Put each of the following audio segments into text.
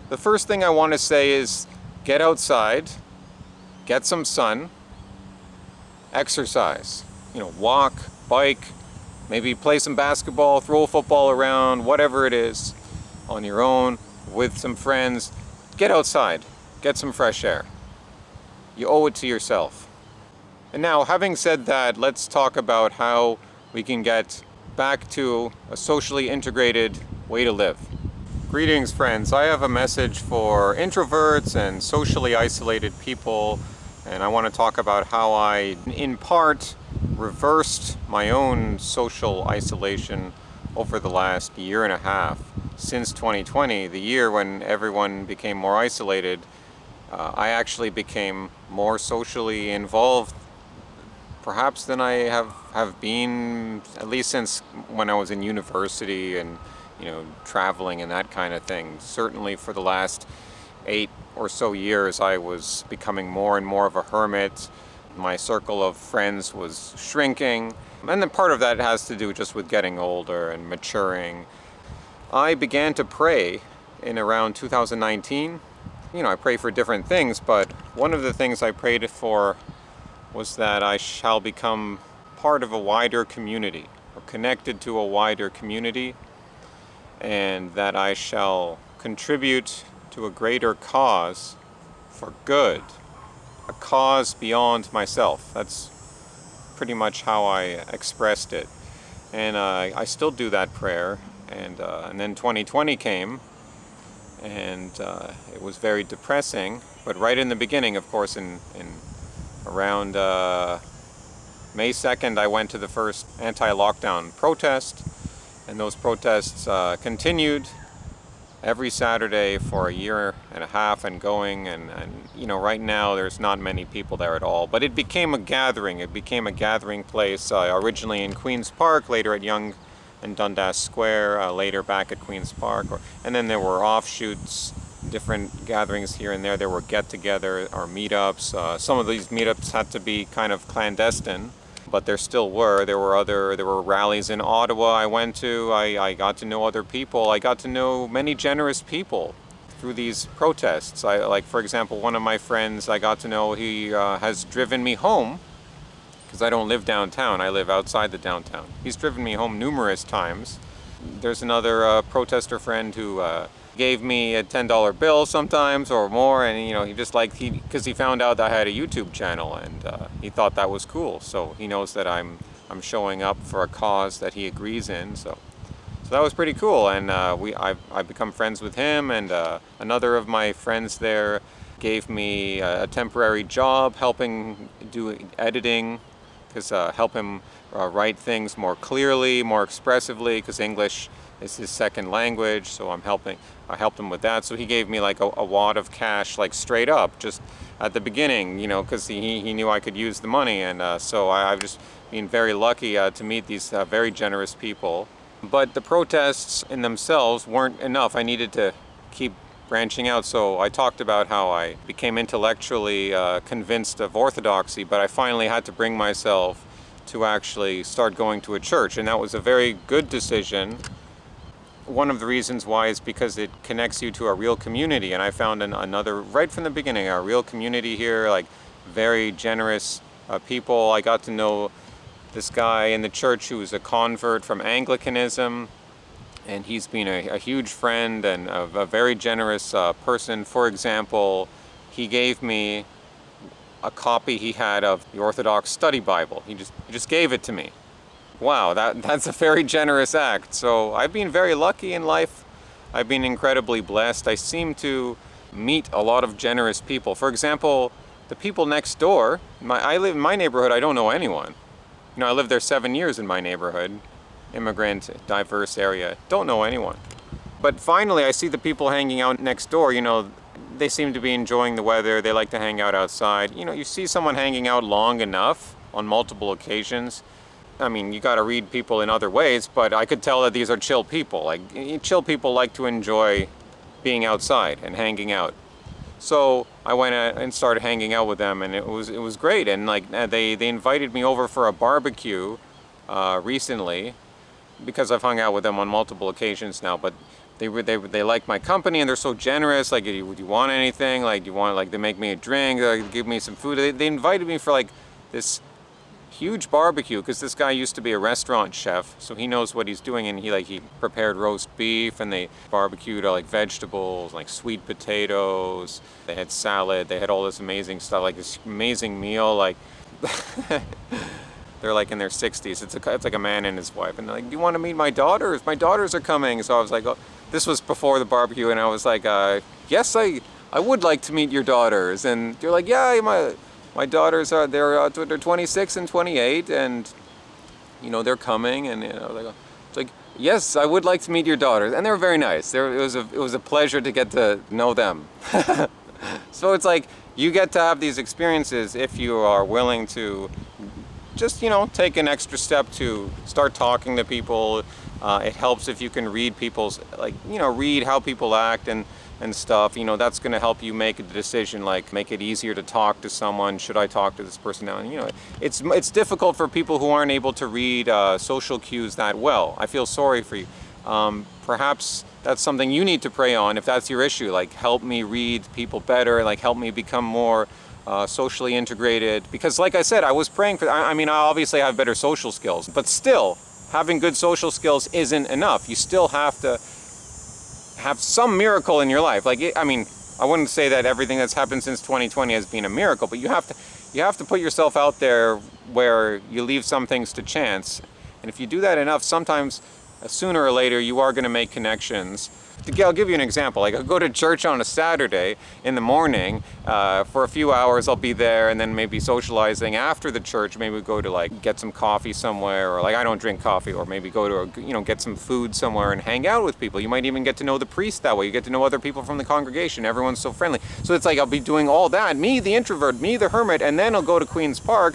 The first thing I want to say is get outside, get some sun, exercise. Walk, bike, maybe play some basketball, throw a football around, whatever it is, on your own, with some friends. Get outside, get some fresh air. You owe it to yourself. And now, having said that, let's talk about how we can get back to a socially integrated way to live. Greetings, friends. I have a message for introverts and socially isolated people, and I want to talk about how I, in part, reversed my own social isolation over the last year and a half. Since 2020, the year when everyone became more isolated, I actually became more socially involved perhaps than I have been, at least since when I was in university and traveling and that kind of thing. Certainly for the last 8 or so years, I was becoming more and more of a hermit. My circle of friends was shrinking, and then part of that has to do just with getting older and maturing. I began to pray in around 2019. I pray for different things, but one of the things I prayed for was that I shall become part of a wider community, or connected to a wider community, and that I shall contribute to a greater cause for good, a cause beyond myself. That's pretty much how I expressed it. And I still do that prayer. And then 2020 came, and it was very depressing. But right in the beginning, of course, in around May 2nd, I went to the first anti-lockdown protest, and those protests continued every Saturday for a year and a half and going, and right now there's not many people there at all, but it became a gathering. It became a gathering place, originally in Queen's Park, later at Yonge and Dundas Square, later back at Queen's Park, and then there were offshoots, different gatherings here and there. There were get-together or meetups. Some of these meetups had to be kind of clandestine, but there still were. There were rallies in Ottawa I went to. I got to know other people. I got to know many generous people through these protests. For example, one of my friends I got to know, he has driven me home, because I don't live downtown. I live outside the downtown. He's driven me home numerous times. There's another protester friend who gave me a $10 bill sometimes or more, and because he found out that I had a YouTube channel, and he thought that was cool. So he knows that I'm showing up for a cause that he agrees in. So that was pretty cool, and I've become friends with him, and another of my friends there gave me a temporary job helping do editing, because help him write things more clearly, more expressively, because English is his second language. So I helped him with that. So he gave me like a wad of cash, like straight up, just at the beginning, because he knew I could use the money. And so I've just been very lucky to meet these very generous people. But the protests in themselves weren't enough. I needed to keep branching out. So I talked about how I became intellectually convinced of orthodoxy, but I finally had to bring myself to actually start going to a church. And that was a very good decision. One of the reasons why is because it connects you to a real community. And I found another, right from the beginning, a real community here, like very generous people. I got to know this guy in the church who was a convert from Anglicanism, and he's been a huge friend and a very generous person. For example, he gave me a copy he had of the Orthodox Study Bible. He just gave it to me. Wow, that's a very generous act. So I've been very lucky in life. I've been incredibly blessed. I seem to meet a lot of generous people. For example, the people next door, I live in my neighborhood, I don't know anyone. I lived there 7 years in my neighborhood, immigrant, diverse area, don't know anyone. But finally, I see the people hanging out next door, they seem to be enjoying the weather, they like to hang out outside. You see someone hanging out long enough on multiple occasions. I mean, you gotta read people in other ways, but I could tell that these are chill people. Like, chill people like to enjoy being outside and hanging out. So I went and started hanging out with them, and it was great. And they invited me over for a barbecue recently, because I've hung out with them on multiple occasions now. But they like my company, and they're so generous. Like, do you want anything? Like, do you want, like, they make me a drink, give me some food. They invited me for like this huge barbecue, because this guy used to be a restaurant chef, so he knows what he's doing, and he prepared roast beef, and they barbecued like vegetables, like sweet potatoes. They had salad. They had all this amazing stuff, like this amazing meal. Like they're like in their 60s. It's like a man and his wife, and they're like, "Do you want to meet my daughters? My daughters are coming." So I was like, "Oh," this was before the barbecue, and I was like, "Yes, I would like to meet your daughters." And they're like, "Yeah, my daughters they're 26 and 28, and they're coming." And it's like, "Yes, I would like to meet your daughters," and they were very nice. It was a pleasure to get to know them. So it's like you get to have these experiences if you are willing to just take an extra step to start talking to people. It helps if you can read people's read how people act and stuff. That's going to help you make a decision, like make it easier to talk to someone. Should I talk to this person now? And it's difficult for people who aren't able to read social cues that well. I feel sorry for you. Perhaps that's something you need to pray on if that's your issue. Like, help me read people better, like help me become more socially integrated. Because like I said, I was praying for, I obviously have better social skills, but still having good social skills isn't enough. You still have to have some miracle in your life. Like, I wouldn't say that everything that's happened since 2020 has been a miracle, but you have to put yourself out there where you leave some things to chance. And if you do that enough, sometimes sooner or later you are going to make connections. I'll give you an example. Like, I'll go to church on a Saturday in the morning for a few hours. I'll be there, and then maybe socializing after the church. Maybe we go to like get some coffee somewhere, or like I don't drink coffee, or maybe go to get some food somewhere and hang out with people. You might even get to know the priest that way. You get to know other people from the congregation. Everyone's so friendly. So it's like I'll be doing all that. Me, the introvert, me, the hermit, and then I'll go to Queen's Park.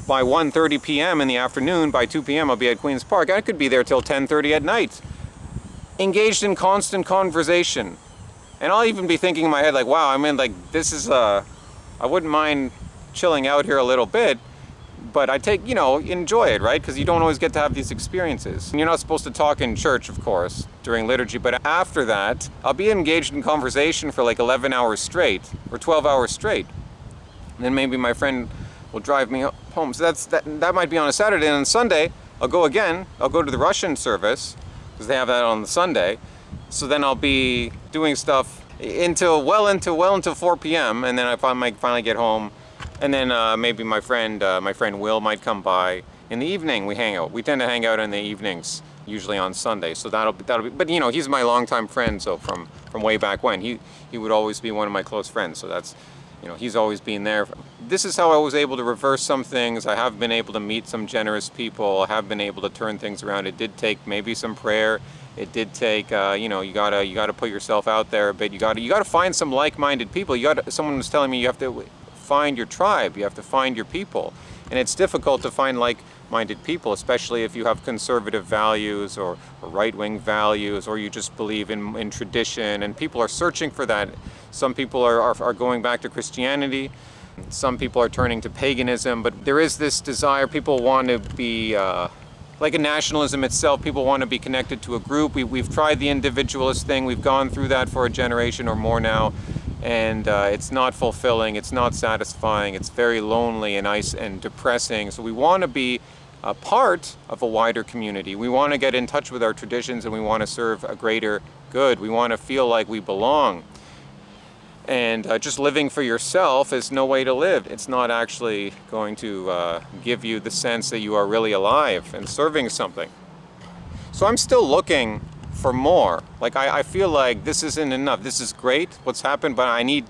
By 1:30 p.m. in the afternoon, by 2 p.m. I'll be at Queen's Park. I could be there till 10:30 at night, engaged in constant conversation. And I'll even be thinking in my head, like, wow, this is, I wouldn't mind chilling out here a little bit, but I enjoy it, right? Because you don't always get to have these experiences. And you're not supposed to talk in church, of course, during liturgy, but after that, I'll be engaged in conversation for like 11 hours straight, or 12 hours straight. And then maybe my friend will drive me home. So that might be on a Saturday. And on Sunday, I'll go again. I'll go to the Russian service, because they have that on the Sunday. So then I'll be doing stuff until 4 p.m. and then I might finally get home. And then maybe my friend Will might come by in the evening. We hang out. We tend to hang out in the evenings, usually on Sunday. So that'll be. But he's my longtime friend. So from way back when, he would always be one of my close friends. So that's. He's always been there. This is how I was able to reverse some things. I have been able to meet some generous people. I have been able to turn things around. It did take maybe some prayer. It did take, you gotta put yourself out there a bit. You gotta find some like-minded people. Someone was telling me you have to find your tribe. You have to find your people, and it's difficult to find like-minded people, especially if you have conservative values or right-wing values, or you just believe in tradition. And people are searching for that. Some people are going back to Christianity. Some people are turning to paganism. But there is this desire. People want to be like a nationalism itself. People want to be connected to a group. We've tried the individualist thing. We've gone through that for a generation or more now. And it's not fulfilling. It's not satisfying. It's very lonely and and depressing. So we want to be a part of a wider community. We want to get in touch with our traditions, and we want to serve a greater good. We want to feel like we belong. And just living for yourself is no way to live. It's not actually going to give you the sense that you are really alive and serving something. So I'm still looking for more. Like I feel like this isn't enough. This is great, what's happened, but I need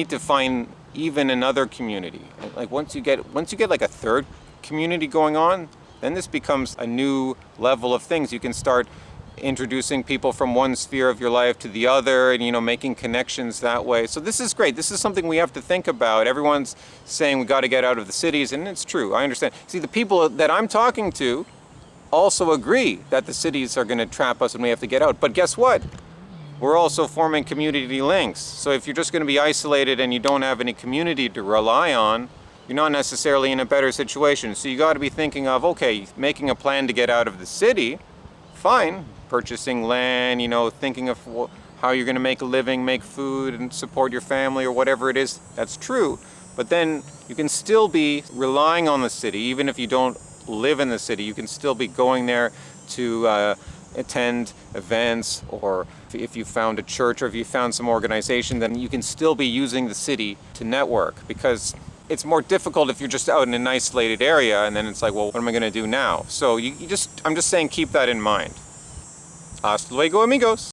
to find even another community. Like once you get like a third community going on, then this becomes a new level of things. You can start introducing people from one sphere of your life to the other, and making connections that way. So this is great. This is something we have to think about. Everyone's saying we got to get out of the cities, and it's true. I understand. See, the people that I'm talking to also agree that the cities are going to trap us and we have to get out. But guess what? We're also forming community links. So if you're just going to be isolated and you don't have any community to rely on, you're not necessarily in a better situation. So you got to be thinking of, okay, making a plan to get out of the city, fine. purchasing land, you know, thinking of how you're going to make a living, make food, and support your family or whatever it is. That's true. But then you can still be relying on the city, even if you don't live in the city. You can still be going there to attend events, or if you found a church or if you found some organization, then you can still be using the city to network, because it's more difficult if you're just out in an isolated area and then it's like, well, what am I going to do now? So I'm just saying, keep that in mind. Hasta luego, amigos.